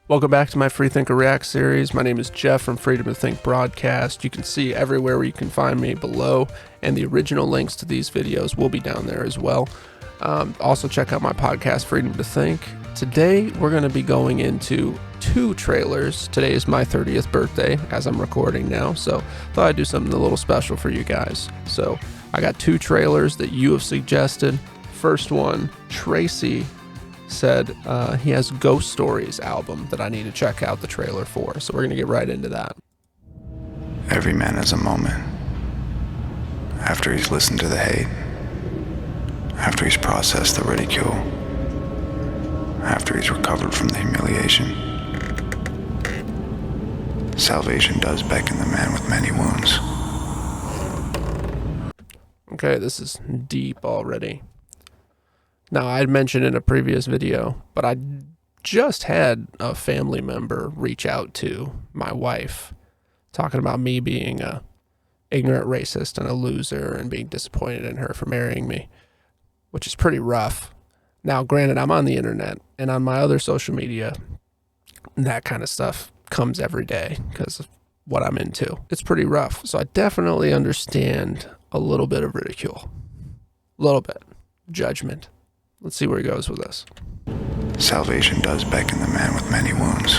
Welcome back to my Freethinker React series. My name is Jeff from Freedom to Think Broadcast. You can see everywhere where you can find me below, and the original links to these videos will be down there as well. Also check out my podcast, Freedom to Think. Today, we're going to be going into two trailers. Today is my 30th birthday as I'm recording now, so thought I'd do something a little special for you guys. So I got two trailers that you have suggested. First one, Tracy said he has Ghost Stories album that I need to check out the trailer for. So we're going to get right into that. Every man has a moment. After he's listened to the hate. After he's processed the ridicule. After he's recovered from the humiliation. Salvation does beckon the man with many wounds. Okay, this is deep already. Now, I'd mentioned in a previous video, but I just had a family member reach out to my wife, talking about me being a ignorant racist and a loser and being disappointed in her for marrying me, which is pretty rough. Now, granted, I'm on the internet and on my other social media, that kind of stuff comes every day because of what I'm into. It's pretty rough. So I definitely understand a little bit of ridicule, a little bit, judgment. Let's see where he goes with this. Salvation does beckon the man with many wounds.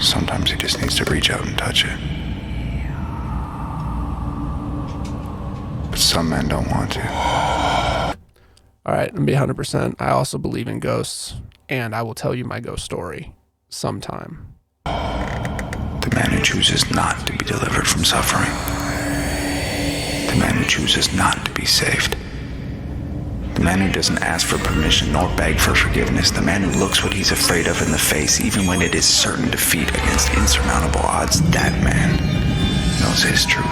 Sometimes he just needs to reach out and touch it. But some men don't want to. All right, I'm gonna be 100%. I also believe in ghosts, and I will tell you my ghost story sometime. The man who chooses not to be delivered from suffering. The man who chooses not to be saved. The man who doesn't ask for permission nor beg for forgiveness. The man who looks what he's afraid of in the face, even when it is certain defeat against insurmountable odds. That man knows his truth.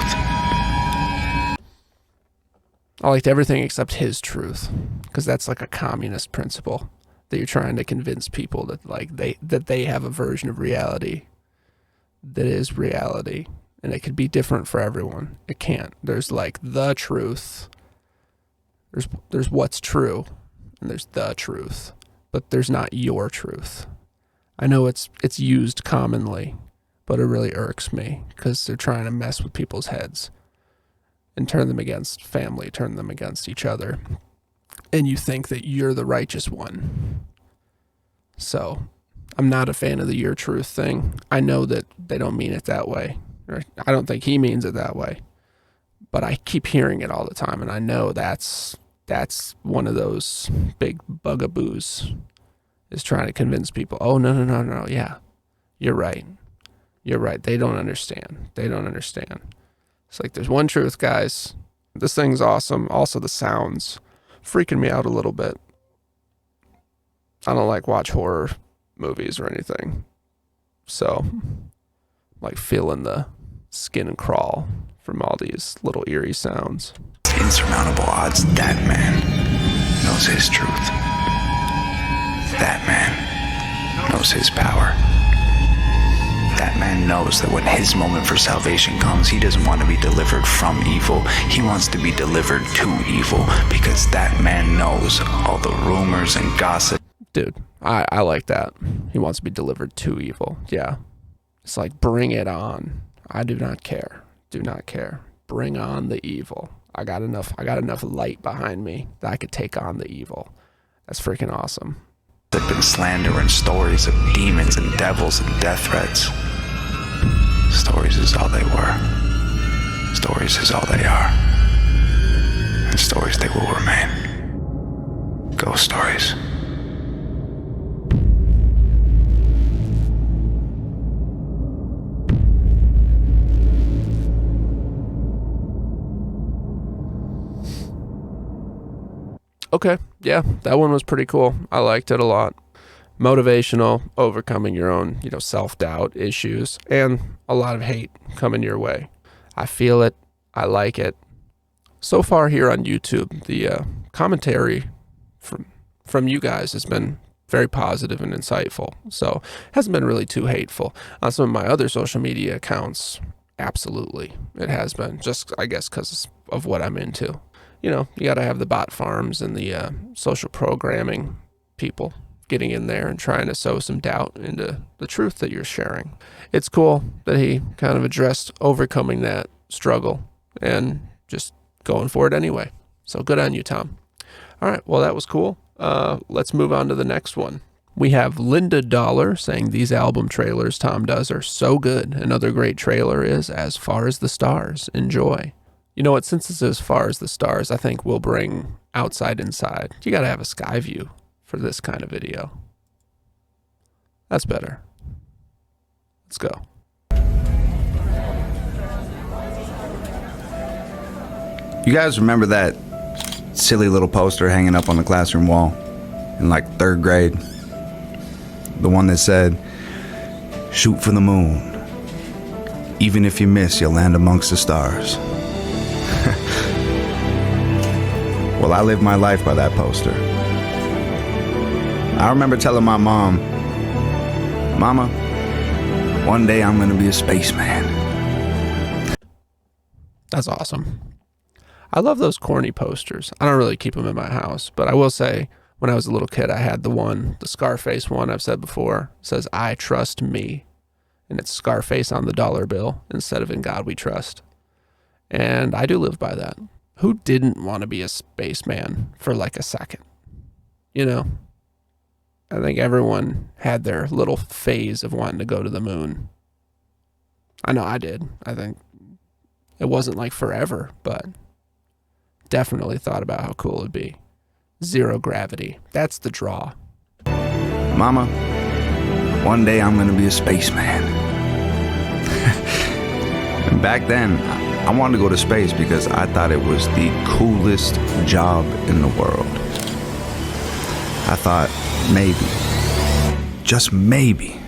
I liked everything except his truth, because that's like a communist principle that you're trying to convince people that they have a version of reality that is reality, and it could be different for everyone. It can't. There's like the truth. There's what's true, and there's the truth, but there's not your truth. I know it's used commonly, but it really irks me because they're trying to mess with people's heads and turn them against family, turn them against each other, and you think that you're the righteous one. So I'm not a fan of the your truth thing. I know that they don't mean it that way. I don't think he means it that way, but I keep hearing it all the time, and I know that's one of those big bugaboos, is trying to convince people, oh, no, yeah, you're right. They don't understand. It's like, there's one truth, guys. This thing's awesome. Also, the sounds freaking me out a little bit. I don't watch horror movies or anything, so like feeling the skin crawl from all these little eerie sounds. Insurmountable odds. That man knows his truth. That man knows his power. That man knows that when his moment for salvation comes, he doesn't want to be delivered from evil. He wants to be delivered to evil, because that man knows all the rumors and gossip. Dude, I like that. He wants to be delivered to evil. Yeah. It's like, bring it on. I do not care. Bring on the evil. I got enough light behind me that I could take on the evil. That's freaking awesome. There've been slander and stories of demons and devils and death threats. Stories is all they were. Stories is all they are. And stories they will remain. Ghost stories. Okay, yeah, that one was pretty cool. I liked it a lot. Motivational, overcoming your own, self-doubt issues, and a lot of hate coming your way. I feel it. I like it. So far here on YouTube, the commentary from you guys has been very positive and insightful, so it hasn't been really too hateful. On some of my other social media accounts, absolutely, it has been, just, I guess, because of what I'm into. You got to have the bot farms and the social programming people getting in there and trying to sow some doubt into the truth that you're sharing. It's cool that he kind of addressed overcoming that struggle and just going for it anyway. So good on you, Tom. All right, well, that was cool. Let's move on to the next one. We have Linda Dollar saying these album trailers Tom does are so good. Another great trailer is As Far as the Stars. Enjoy. You know what? Since it's As Far as the Stars, I think we'll bring Outside Inside. You got to have a sky view for this kind of video. That's better. Let's go. You guys remember that silly little poster hanging up on the classroom wall in like 3rd grade? The one that said, "Shoot for the moon. Even if you miss, you'll land amongst the stars." Well, I lived my life by that poster. I remember telling my mom, "Mama, one day I'm gonna be a spaceman." That's awesome. I love those corny posters. I don't really keep them in my house, but I will say when I was a little kid, I had the Scarface one I've said before. It says, "I trust me." And it's Scarface on the dollar bill instead of "In God We Trust." And I do live by that. Who didn't want to be a spaceman for like a second? You know? I think everyone had their little phase of wanting to go to the moon. I know I did. I think it wasn't like forever, but definitely thought about how cool it'd be. 0 gravity. That's the draw. "Mama, one day I'm gonna be a spaceman." And back then, I wanted to go to space because I thought it was the coolest job in the world. I thought maybe, just maybe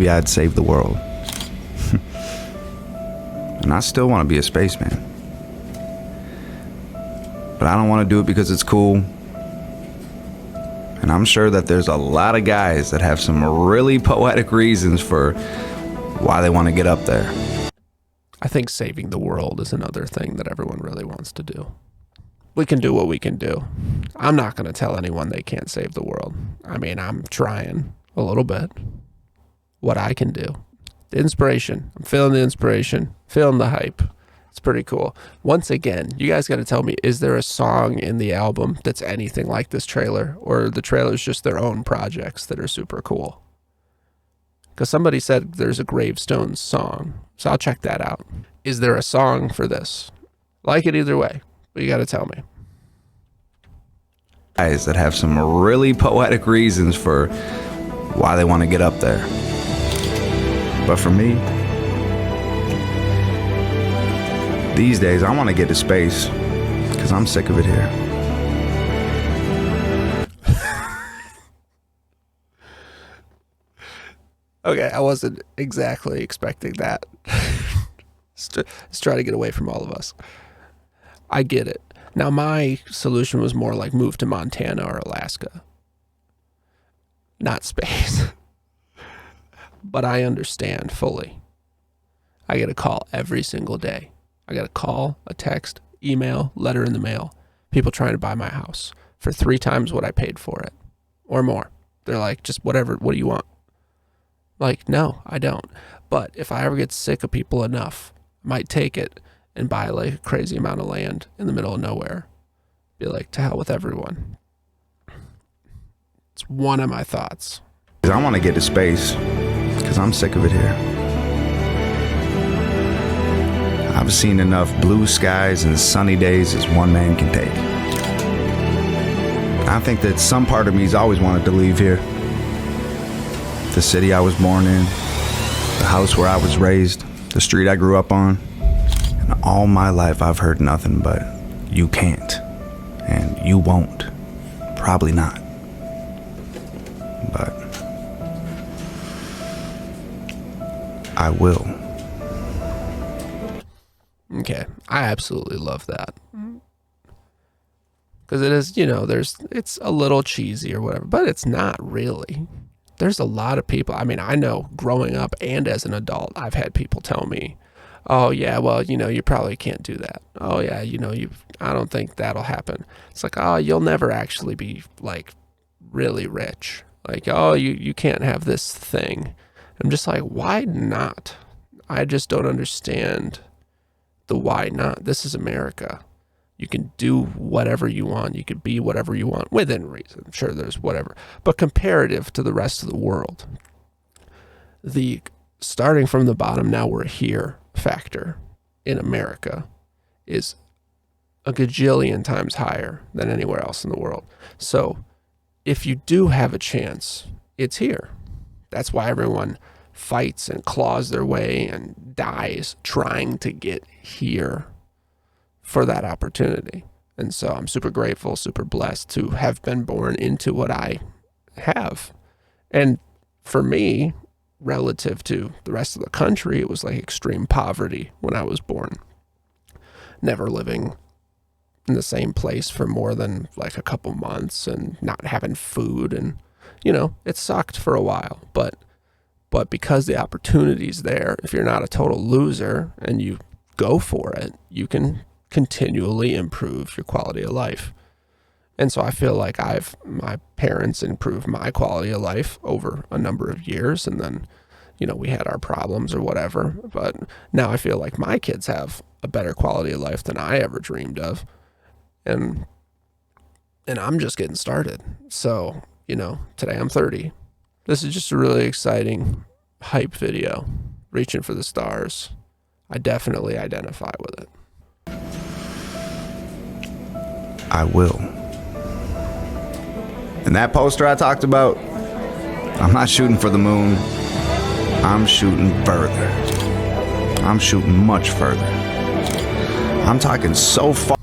I'd save the world. And I still want to be a spaceman. But I don't want to do it because it's cool. And I'm sure that there's a lot of guys that have some really poetic reasons for why they want to get up there. I think saving the world is another thing that everyone really wants to do. We can do what we can do. I'm not going to tell anyone they can't save the world. I mean, I'm trying a little bit. What I can do. The inspiration. I'm feeling the inspiration. Feeling the hype. It's pretty cool. Once again, you guys got to tell me, is there a song in the album that's anything like this trailer? Or the trailer's just their own projects that are super cool? Because somebody said there's a Gravestones song. So I'll check that out. Is there a song for this? Like it either way. But you got to tell me. Guys that have some really poetic reasons for why they want to get up there. But for me, these days I want to get to space because I'm sick of it here. Okay, I wasn't exactly expecting that. Let's try to get away from all of us. I get it. Now, my solution was more like move to Montana or Alaska. Not space. But I understand fully. I get a call every single day. I got a call, a text, email, letter in the mail. People trying to buy my house for 3 times what I paid for it or more. They're like, just whatever, what do you want? Like, no, I don't. But if I ever get sick of people enough, I might take it and buy like a crazy amount of land in the middle of nowhere. Be like, to hell with everyone. It's one of my thoughts. I want to get to space because I'm sick of it here. I've seen enough blue skies and sunny days as one man can take. I think that some part of me's always wanted to leave here. The city I was born in, the house where I was raised, the street I grew up on. And all my life I've heard nothing but, you can't, and you won't, probably not. But I will. Okay, I absolutely love that. Because it is, you know, it's a little cheesy or whatever, but it's not really. There's a lot of people, I mean, I know growing up and as an adult, I've had people tell me, oh yeah, well, you know, you probably can't do that. Oh yeah, you know, I don't think that'll happen. It's like, oh, you'll never actually be like really rich. Like, oh, you can't have this thing. I'm just like, why not? I just don't understand the why not. This is America. You can do whatever you want. You can be whatever you want within reason. Sure, there's whatever. But comparative to the rest of the world, the starting from the bottom, now we're here factor in America is a gajillion times higher than anywhere else in the world. So if you do have a chance, it's here. That's why everyone fights and claws their way and dies trying to get here for that opportunity. And so I'm super grateful, super blessed to have been born into what I have. And for me, relative to the rest of the country, it was like extreme poverty when I was born. Never living in the same place for more than like a couple months and not having food. And, it sucked for a while. But because the opportunity's there, if you're not a total loser and you go for it, you can continually improve your quality of life. And so I feel like my parents improved my quality of life over a number of years, and then, we had our problems or whatever, but now I feel like my kids have a better quality of life than I ever dreamed of. And I'm just getting started. So, today I'm 30. This is just a really exciting hype video, reaching for the stars. I definitely identify with it. I will. And that poster I talked about, I'm not shooting for the moon. I'm shooting further. I'm shooting much further. I'm talking so far.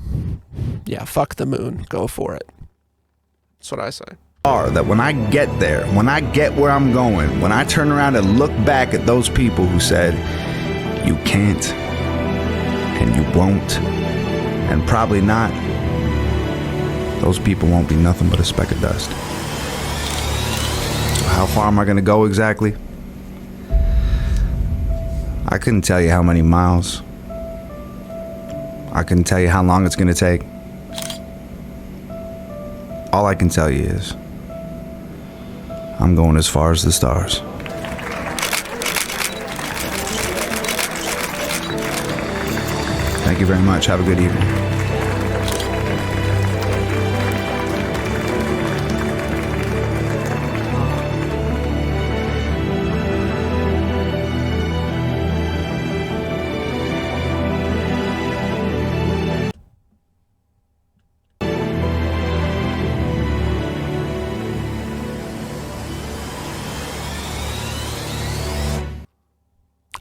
Yeah, fuck the moon. Go for it. That's what I say. That when I get there, when I get where I'm going, when I turn around and look back at those people who said, you can't, and you won't, and probably not, those people won't be nothing but a speck of dust. So how far am I going to go exactly? I couldn't tell you how many miles. I couldn't tell you how long it's going to take. All I can tell you is, I'm going as far as the stars. Thank you very much. Have a good evening.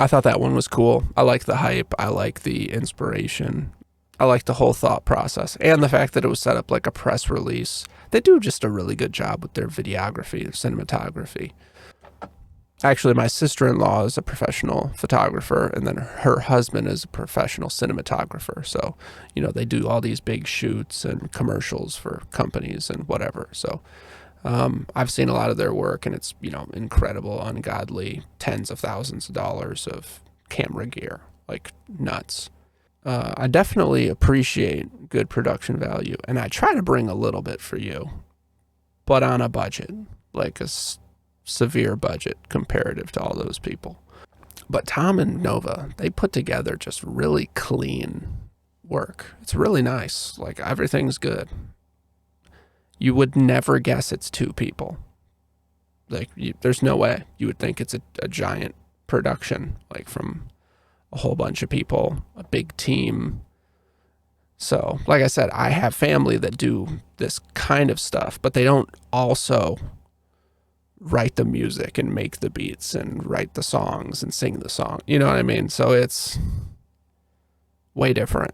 I thought that one was cool. I like the hype. I like the inspiration. I like the whole thought process and the fact that it was set up like a press release. They do just a really good job with their videography, their cinematography. Actually, my sister-in-law is a professional photographer, and then her husband is a professional cinematographer. So, they do all these big shoots and commercials for companies and whatever. So, I've seen a lot of their work, and it's, incredible, ungodly, tens of thousands of dollars of camera gear, like nuts. I definitely appreciate good production value, and I try to bring a little bit for you, but on a budget, like a severe budget comparative to all those people. But Tom and Nova, they put together just really clean work. It's really nice. Like, everything's good. You would never guess it's two people. Like, there's no way. You would think it's a giant production, like from a whole bunch of people, a big team. So, like I said, I have family that do this kind of stuff, but they don't also write the music and make the beats and write the songs and sing the song. You know what I mean? So it's way different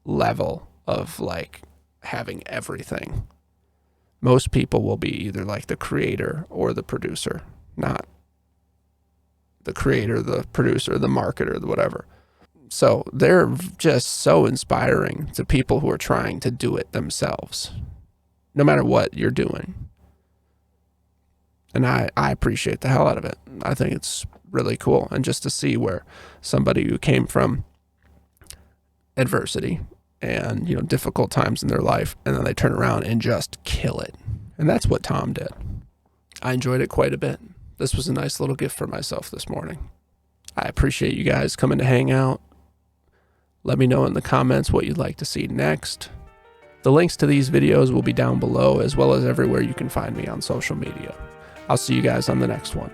level of like having everything. Most people will be either like the creator or the producer, not the creator, the producer, the marketer, the whatever. So they're just so inspiring to people who are trying to do it themselves, no matter what you're doing. And I appreciate the hell out of it. I think it's really cool. And just to see where somebody who came from adversity and, difficult times in their life, and then they turn around and just kill it And that's what Tom did. I enjoyed it quite a bit. This was a nice little gift for myself this morning. I appreciate you guys coming to hang out. Let me know in the comments what you'd like to see next. The links to these videos will be down below, as well as everywhere you can find me on social media. I'll see you guys on the next one.